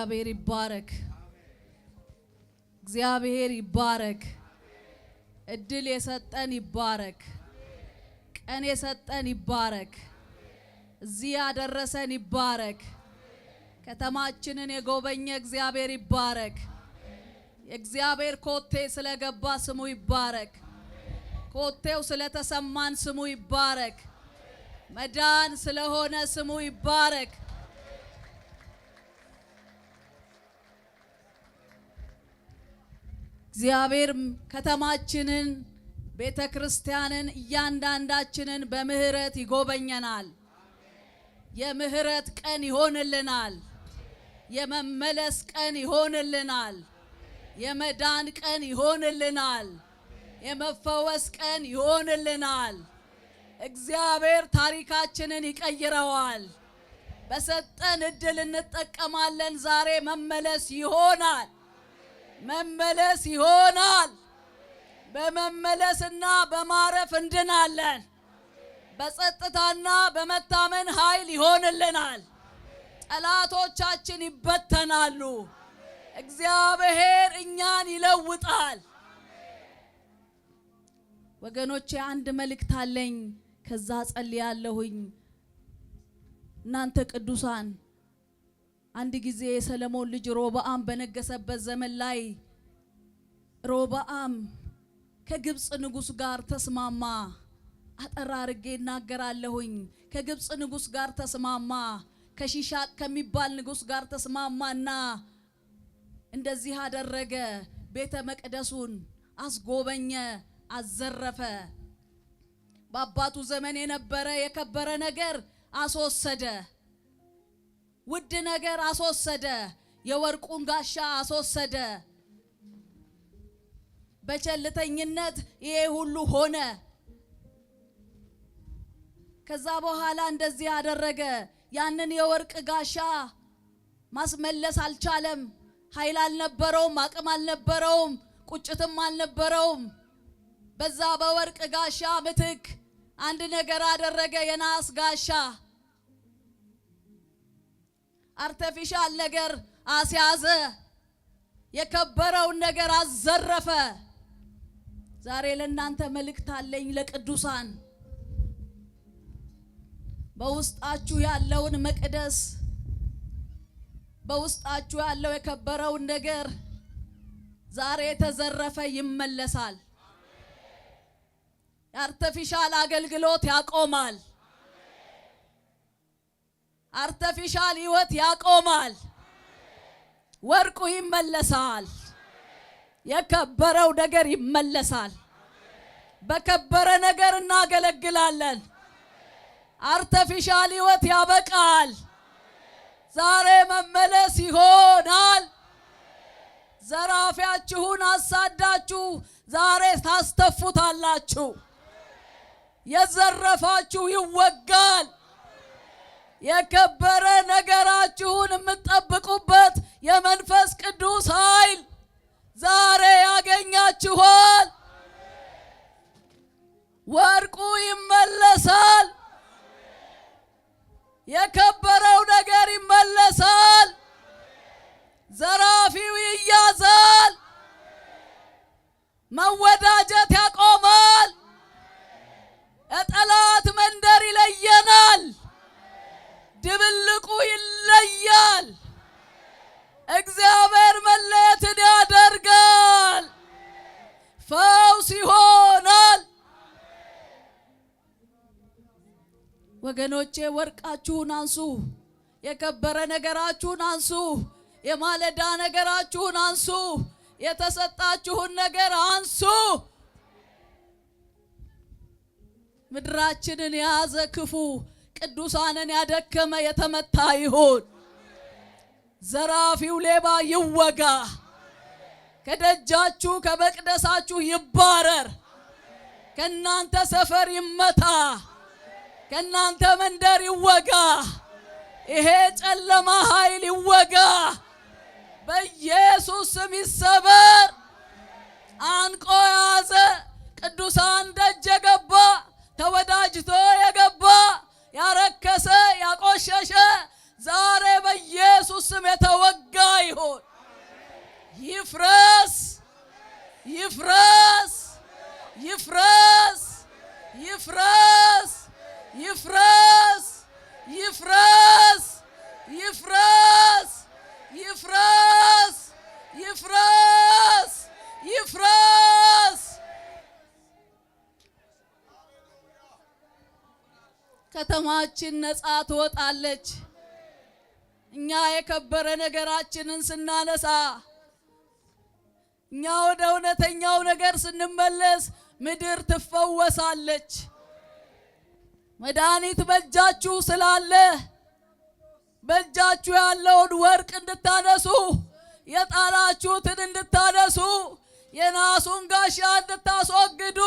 እግዚአብሔር ይባረክ። እግዚአብሔር ይባረክ። እድል የሰጠን ይባረክ። ቀን የሰጠን ይባረክ። እዚህ ያደረሰን ይባረክ። ከተማችንን የጎበኘ እግዚአብሔር ይባረክ። የእግዚአብሔር ኮቴ ስለገባ ስሙ ይባረክ። ኮቴው ስለተሰማን ስሙ ይባረክ። መዳን ስለሆነ ስሙ ይባረክ። እግዚአብሔር ከተማችንን ቤተክርስቲያንን እያንዳንዳችንን በምህረት ይጎበኘናል። የምህረት ቀን ይሆንልናል። የመመለስ ቀን ይሆንልናል። የመዳን ቀን ይሆንልናል። የመፈወስ ቀን ይሆንልናል። እግዚአብሔር ታሪካችንን ይቀይረዋል። በሰጠን እድል እንጠቀማለን። ዛሬ መመለስ ይሆናል። መመለስ ይሆናል። በመመለስና በማረፍ እንድናለን። በጸጥታና በመታመን ኃይል ይሆንልናል። ጠላቶቻችን ይበተናሉ። እግዚአብሔር እኛን ይለውጣል። ወገኖቼ አንድ መልእክት አለኝ። ከዛ ጸልያለሁኝ። እናንተ ቅዱሳን አንድ ጊዜ የሰለሞን ልጅ ሮብዓም በነገሰበት ዘመን ላይ ሮብዓም ከግብጽ ንጉስ ጋር ተስማማ። አጠራርጌ እናገራለሁኝ። ከግብጽ ንጉስ ጋር ተስማማ። ከሺሻቅ ከሚባል ንጉስ ጋር ተስማማና እንደዚህ አደረገ። ቤተ መቅደሱን አስጎበኘ፣ አዘረፈ። በአባቱ ዘመን የነበረ የከበረ ነገር አስወሰደ። ውድ ነገር አስወሰደ። የወርቁን ጋሻ አስወሰደ። በቸልተኝነት ይሄ ሁሉ ሆነ። ከዛ በኋላ እንደዚህ አደረገ። ያንን የወርቅ ጋሻ ማስመለስ አልቻለም። ኃይል አልነበረውም፣ አቅም አልነበረውም፣ ቁጭትም አልነበረውም። በዛ በወርቅ ጋሻ ምትክ አንድ ነገር አደረገ። የናስ ጋሻ አርቲፊሻል ነገር አስያዘ። የከበረውን ነገር አዘረፈ። ዛሬ ለእናንተ መልእክት አለኝ ለቅዱሳን። በውስጣችሁ ያለውን መቅደስ፣ በውስጣችሁ ያለው የከበረውን ነገር ዛሬ የተዘረፈ ይመለሳል። የአርቲፊሻል አገልግሎት ያቆማል። አርቲፊሻል ህይወት ያቆማል። ወርቁ ይመለሳል። የከበረው ነገር ይመለሳል። በከበረ ነገር እናገለግላለን። አርቲፊሻል ህይወት ያበቃል። ዛሬ መመለስ ይሆናል። ዘራፊያችሁን አሳዳችሁ ዛሬ ታስተፉታላችሁ። የዘረፋችሁ ይወጋል። የከበረ ነገራችሁን የምትጠብቁበት የመንፈስ ቅዱስ ኃይል ዛሬ ያገኛችኋል። ወርቁ ይመለሳል። የከበረው ነገር ይመለሳል። ዘራፊው ይያዛል። መወዳጀት ያቆማል። የጠላት መንደር ይለየናል። ድብልቁ ይለያል። እግዚአብሔር መለየትን ያደርጋል። ፈውስ ይሆናል። ወገኖቼ ወርቃችሁን አንሱ። የከበረ ነገራችሁን አንሱ። የማለዳ ነገራችሁን አንሱ። የተሰጣችሁን ነገር አንሱ። ምድራችንን የያዘ ክፉ ቅዱሳንን ያደከመ የተመታ ይሁን። ዘራፊው ሌባ ይወጋ። ከደጃችሁ ከመቅደሳችሁ ይባረር። ከናንተ ሰፈር ይመታ። ከናንተ መንደር ይወጋ። ይሄ ጨለማ ኃይል ይወጋ። በኢየሱስ ስም ይሰበር። አንቆ ያዘ ቅዱሳን ደጅ የገባ ተወዳጅቶ የገባ ያረከሰ ያቆሸሸ ዛሬ በኢየሱስ ስም የተወጋ ይፍረስ ይፍረስ ይፍረስ ይፍረስ ይፍረስ ይፍረስ ይፍረስ ይፍረስ ይፍረስ። ከተማችን ነፃ ትወጣለች። እኛ የከበረ ነገራችንን ስናነሳ፣ እኛ ወደ እውነተኛው ነገር ስንመለስ ምድር ትፈወሳለች። መድኃኒት በእጃችሁ ስላለ በእጃችሁ ያለውን ወርቅ እንድታነሱ፣ የጣላችሁትን እንድታነሱ፣ የናሱን ጋሻ እንድታስወግዱ፣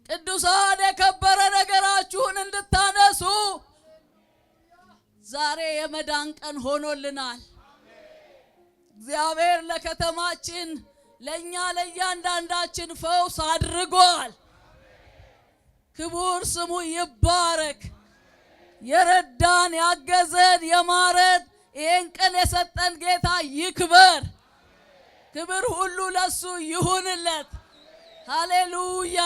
ቅዱሳን የከበረ ነገራችሁን እንድታነሱ ዛሬ የመዳን ቀን ሆኖልናል። እግዚአብሔር ለከተማችን ለኛ ለእያንዳንዳችን ፈውስ አድርጓል። ክቡር ስሙ ይባረክ። የረዳን ያገዘን የማረን ይህን ቀን የሰጠን ጌታ ይክበር። ክብር ሁሉ ለሱ ይሁንለት። ሃሌሉያ።